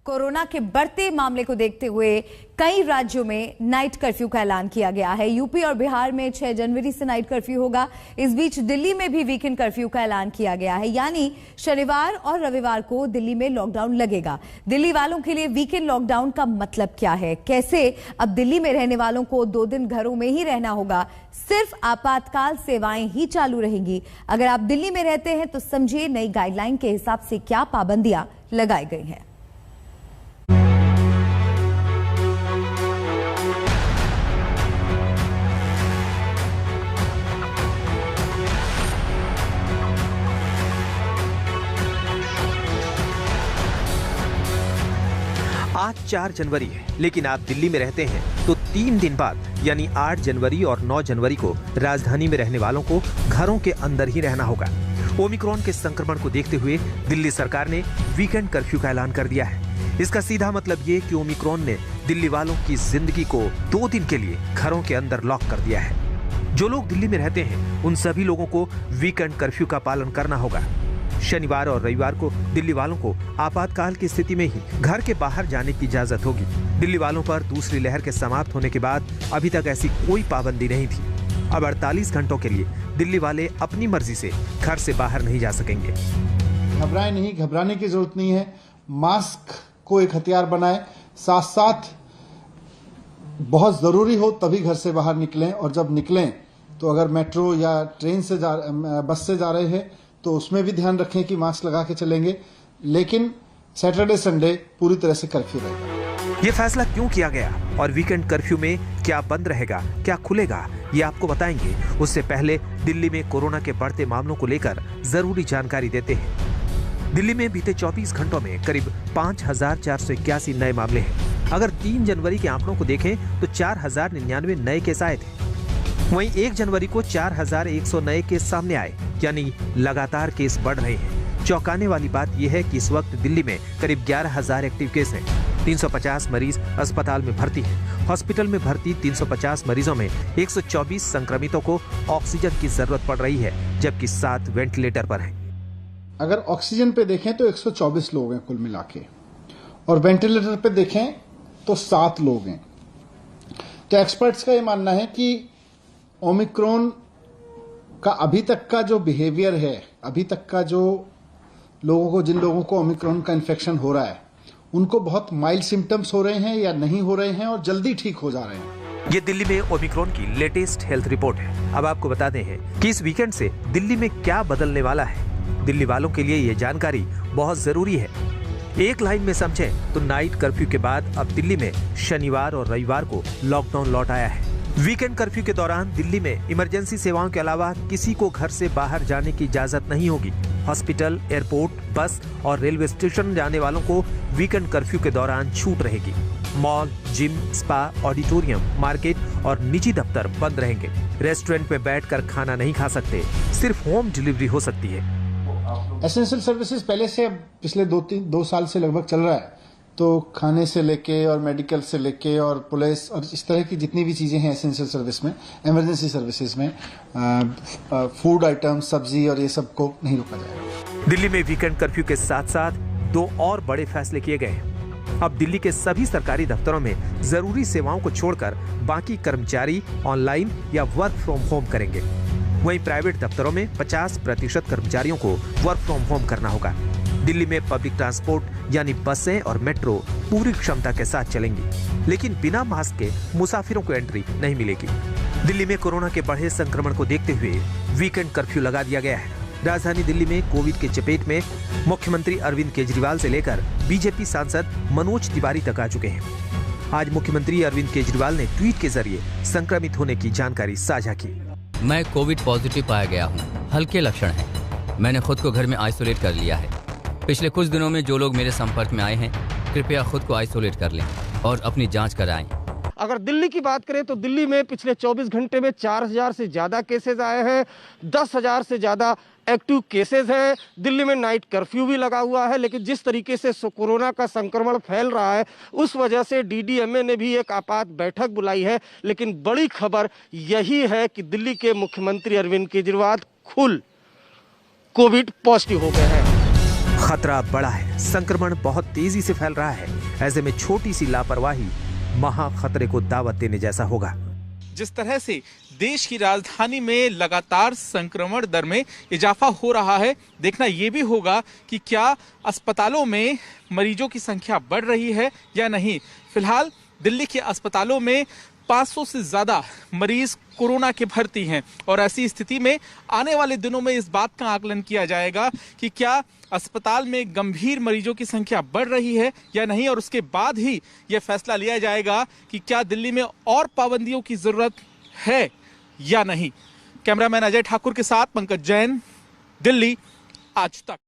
Corona के बढ़ते मामले को देखते हुए कई राज्यों में नाइट कर्फ्यू का ऐलान किया गया है। यूपी और बिहार में 6 जनवरी से नाइट कर्फ्यू होगा। इस बीच दिल्ली में भी वीकेंड कर्फ्यू का ऐलान किया गया है, यानी शनिवार और रविवार को दिल्ली में लॉकडाउन लगेगा। दिल्ली वालों के लिए वीकेंड लॉकडाउन का मतलब क्या है, कैसे अब दिल्ली में रहने वालों को 2 दिन घरों में ही रहना होगा, सिर्फ आपातकाल सेवाएं ही चालू रहेंगी। अगर आप दिल्ली में रहते हैं तो समझिए नई गाइडलाइन के हिसाब से क्या पाबंदियां लगाई गई हैं। आज 4 जनवरी है, लेकिन आप दिल्ली में रहते हैं तो 3 दिन बाद यानी 8 जनवरी और 9 जनवरी को राजधानी में रहने वालों को घरों के अंदर ही रहना होगा। ओमिक्रॉन के संक्रमण को देखते हुए दिल्ली सरकार ने वीकेंड कर्फ्यू का ऐलान कर दिया है। इसका सीधा मतलब ये कि ओमिक्रॉन ने दिल्ली वालों की जिंदगी को 2 दिन के लिए घरों के अंदर लॉक कर दिया है। जो लोग दिल्ली में रहते हैं उन सभी लोगों को वीकेंड कर्फ्यू का पालन करना होगा। शनिवार और रविवार को दिल्ली वालों को आपातकाल की स्थिति में ही घर के बाहर जाने की इजाजत होगी। दिल्ली वालों पर दूसरी लहर के समाप्त होने के बाद अभी तक ऐसी कोई पाबंदी नहीं थी। अब 48 घंटों के लिए दिल्ली वाले अपनी मर्जी से घर से बाहर नहीं जा सकेंगे। घबराए नहीं, घबराने की जरूरत नहीं है। मास्क को एक हथियार बनाएं, साथ साथ बहुत जरूरी हो तभी घर से बाहर निकलें, और जब निकलें तो अगर मेट्रो या ट्रेन से बस से जा रहे हैं तो उसमें भी ध्यान रखें कि मास्क लगा के चलेंगे। लेकिन सैटरडे संडे पूरी तरह से कर्फ्यू रहेगा। ये फैसला क्यों किया गया और वीकेंड कर्फ्यू में क्या बंद रहेगा, क्या खुलेगा, ये आपको बताएंगे। उससे पहले दिल्ली में कोरोना के बढ़ते मामलों को लेकर जरूरी जानकारी देते हैं। दिल्ली में बीते 24 घंटों में करीब 5481 नए मामले हैं। अगर 3 जनवरी के आंकड़ों को देखें तो 4099 नए केस आए थे। वहीं 1 जनवरी को 4100 नए केस सामने आए, यानी लगातार केस बढ़ रहे हैं। चौंकाने वाली बात यह है कि इस वक्त दिल्ली में करीब 11000 एक्टिव केस हैं। 350 मरीज अस्पताल में भर्ती हैं। हॉस्पिटल में भर्ती 350 मरीजों में 124 संक्रमितों को ऑक्सीजन की जरूरत पड़ रही है, जबकि 7 वेंटिलेटर पर हैं। अगर ऑक्सीजन पे देखें तो 124 लोग हैं कुल मिला के, और वेंटिलेटर पे देखें तो 7 लोग हैं। तो एक्सपर्ट्स का ये मानना है कि ओमिक्रॉन का अभी तक का जो बिहेवियर है, अभी तक का जो जिन लोगों को ओमिक्रॉन का इन्फेक्शन हो रहा है, उनको बहुत माइल्ड सिम्टम्स हो रहे हैं या नहीं हो रहे हैं और जल्दी ठीक हो जा रहे हैं। ये दिल्ली में ओमिक्रॉन की लेटेस्ट हेल्थ रिपोर्ट है। अब आपको बताते हैं कि इस वीकेंड से दिल्ली में क्या बदलने वाला है। दिल्ली वालों के लिए ये जानकारी बहुत जरूरी है। एक लाइन में समझें तो नाइट कर्फ्यू के बाद अब दिल्ली में शनिवार और रविवार को लॉकडाउन लौट आया है। वीकेंड कर्फ्यू के दौरान दिल्ली में इमरजेंसी सेवाओं के अलावा किसी को घर से बाहर जाने की इजाजत नहीं होगी। हॉस्पिटल, एयरपोर्ट, बस और रेलवे स्टेशन जाने वालों को वीकेंड कर्फ्यू के दौरान छूट रहेगी। Mall, gym, spa, auditorium, market और निजी दफ्तर बंद रहेंगे। रेस्टोरेंट में बैठकर खाना नहीं खा सकते, सिर्फ होम डिलीवरी हो सकती है। एसेंशियल सर्विसेज पहले से पिछले 2 साल से लगभग चल रहा है, तो खाने से लेके और मेडिकल से लेके और पुलिस और इस तरह की जितनी भी चीजें हैं एसेंशियल सर्विस में, इमरजेंसी सर्विसेज में, फूड आइटम, सब्जी और ये सब को नहीं रोका जाएगा। दिल्ली में वीकेंड कर्फ्यू के साथ साथ 2 और बड़े फैसले किए गए हैं। अब दिल्ली के सभी सरकारी दफ्तरों में जरूरी सेवाओं को छोड़कर बाकी कर्मचारी ऑनलाइन या वर्क फ्रॉम होम करेंगे। वहीं प्राइवेट दफ्तरों में 50% कर्मचारियों को वर्क फ्रॉम होम करना होगा। दिल्ली में पब्लिक ट्रांसपोर्ट यानी बसें और मेट्रो पूरी क्षमता के साथ चलेंगी, लेकिन बिना मास्क के मुसाफिरों को एंट्री नहीं मिलेगी। दिल्ली में कोरोना के बढ़े संक्रमण को देखते हुए वीकेंड कर्फ्यू लगा दिया गया है। राजधानी दिल्ली में कोविड के चपेट में मुख्यमंत्री अरविंद केजरीवाल से लेकर बीजेपी सांसद मनोज तिवारी तक आ चुके हैं। आज मुख्यमंत्री अरविंद केजरीवाल ने ट्वीट के जरिए संक्रमित होने की जानकारी साझा की। मैं कोविड पॉजिटिव पाया गया हूँ, हल्के लक्षण हैं। मैंने खुद को घर में आइसोलेट कर लिया है। पिछले कुछ दिनों में जो लोग मेरे संपर्क में आए हैं, कृपया खुद को आइसोलेट कर लें और अपनी जांच कराएं। अगर दिल्ली की बात करें तो दिल्ली में पिछले 24 घंटे में 4000 से ज्यादा केसेस आए हैं, 10,000 से ज्यादा एक्टिव केसेस हैं। दिल्ली में नाइट कर्फ्यू भी लगा हुआ है, लेकिन जिस तरीके से कोरोना का संक्रमण फैल रहा है उस वजह से डीडीएमए ने भी एक आपात बैठक बुलाई है। लेकिन बड़ी खबर यही है कि दिल्ली के मुख्यमंत्री अरविंद केजरीवाल खुद कोविड पॉजिटिव हो गए हैं। खतरा बड़ा है, संक्रमण बहुत तेजी से फैल रहा है। ऐसे में छोटी सी लापरवाही महा खतरे को दावत देने जैसा होगा। जिस तरह से देश की राजधानी में लगातार संक्रमण दर में इजाफा हो रहा है, देखना यह भी होगा कि क्या अस्पतालों में मरीजों की संख्या बढ़ रही है या नहीं। फिलहाल दिल्ली के अस्पतालों में 500 से ज्यादा मरीज कोरोना के भर्ती हैं और ऐसी स्थिति में आने वाले दिनों में इस बात का आकलन किया जाएगा कि क्या अस्पताल में गंभीर मरीजों की संख्या बढ़ रही है या नहीं, और उसके बाद ही यह फैसला लिया जाएगा कि क्या दिल्ली में और पाबंदियों की जरूरत है या नहीं। कैमरामैन अजय ठाकुर के साथ पंकज जैन, दिल्ली आज तक।